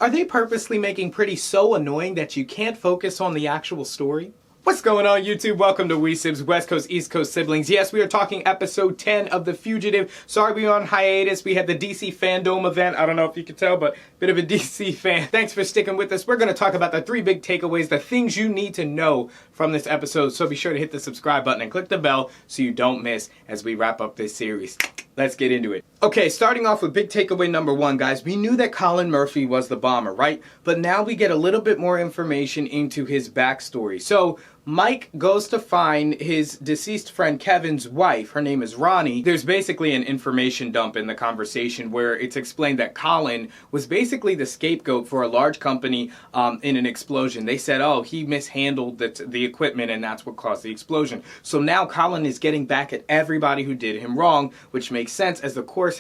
Are they purposely making Pretty so annoying that you can't focus on the actual story? What's going on, YouTube? Welcome to WeSibs, West Coast, East Coast siblings. Yes, we are talking episode 10 of The Fugitive. Sorry we were on hiatus. We had the DC fandom event. I don't know if you could tell, but bit of a DC fan. Thanks for sticking with us. We're going to talk about the 3 big takeaways, the things you need to know from this episode. So be sure to hit the subscribe button and click the bell so you don't miss as we wrap up this series. Let's get into it. Okay, starting off with big takeaway number 1, guys. We knew that Colin Murphy was the bomber, right? But now we get a little bit more information into his backstory. So Mike goes to find his deceased friend Kevin's wife. Her name is Ronnie. There's basically an information dump in the conversation where it's explained that Colin was basically the scapegoat for a large company in an explosion. They said, oh, he mishandled the equipment and that's what caused the explosion. So now Colin is getting back at everybody who did him wrong, which makes sense as the courthouse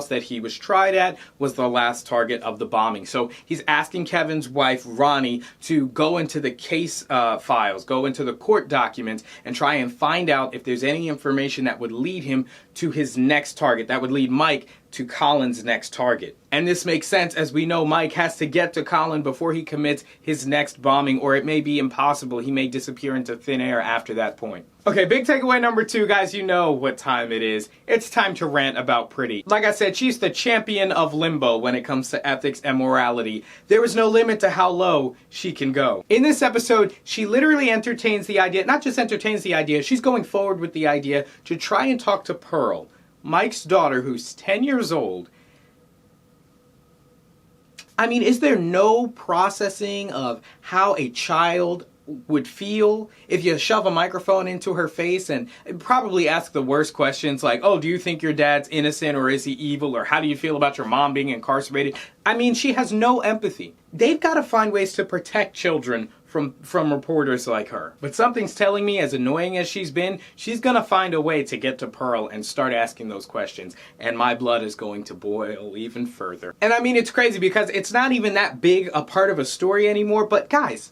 that he was tried at was the last target of the bombing. So he's asking Kevin's wife Ronnie to go into the case files, go into the court documents, and try and find out if there's any information that would lead him to his next target, that would lead Mike to Colin's next target. And this makes sense as we know Mike has to get to Colin before he commits his next bombing, or it may be impossible. He may disappear into thin air after that point. Okay, big takeaway number 2, guys. You know what time it is. It's time to rant about Pretty. Like I said, she's the champion of limbo when it comes to ethics and morality. There is no limit to how low she can go. In this episode, she literally entertains the idea, not just entertains the idea, she's going forward with the idea to try and talk to Pearl, Mike's daughter, who's 10 years old. I mean, is there no processing of how a child would feel if you shove a microphone into her face and probably ask the worst questions like, oh, do you think your dad's innocent or is he evil? Or how do you feel about your mom being incarcerated? I mean, she has no empathy. They've got to find ways to protect children from reporters like her. But something's telling me, as annoying as she's been, she's gonna find a way to get to Pearl and start asking those questions. And my blood is going to boil even further. And I mean, it's crazy because it's not even that big a part of a story anymore, but guys,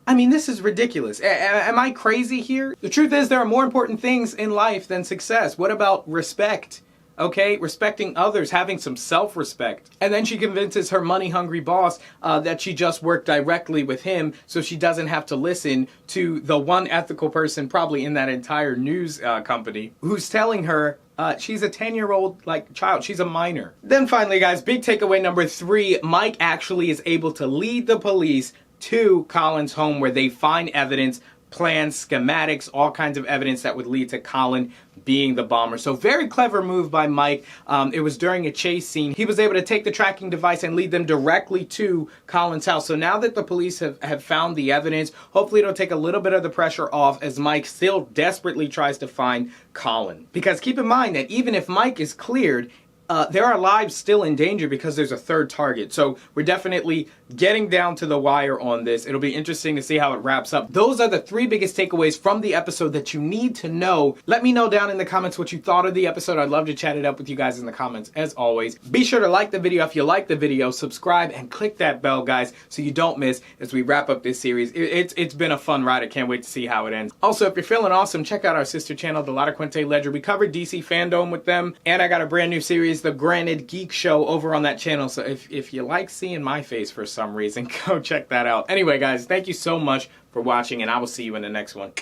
I mean, this is ridiculous. Am I crazy here? The truth is there are more important things in life than success. What about respect? Okay, respecting others, having some self-respect. And then she convinces her money-hungry boss that she just worked directly with him so she doesn't have to listen to the one ethical person probably in that entire news company who's telling her she's a 10-year-old child. She's a minor. Then finally, guys, big takeaway number 3, Mike actually is able to lead the police to Colin's home where they find evidence, plans, schematics, all kinds of evidence that would lead to Colin being the bomber. So very clever move by Mike. It was during a chase scene. He was able to take the tracking device and lead them directly to Colin's house. So now that the police have found the evidence, hopefully it'll take a little bit of the pressure off as Mike still desperately tries to find Colin. Because keep in mind that even if Mike is cleared, there are lives still in danger because there's a third target. So we're definitely getting down to the wire on this. It'll be interesting to see how it wraps up. Those are the 3 biggest takeaways from the episode that you need to know. Let me know down in the comments what you thought of the episode. I'd love to chat it up with you guys in the comments as always. Be sure to like the video if you like the video, subscribe, and click that bell, guys, so you don't miss as we wrap up this series. It's been a fun ride. I can't wait to see how it ends. Also, if you're feeling awesome, check out our sister channel, The Lotta Quinte Ledger. We covered DC fandom with them, and I got a brand new series, The Granted Geek Show, over on that channel. So if you like seeing my face for some reason, go check that out. Anyway, guys, thank you so much for watching, and I will see you in the next one.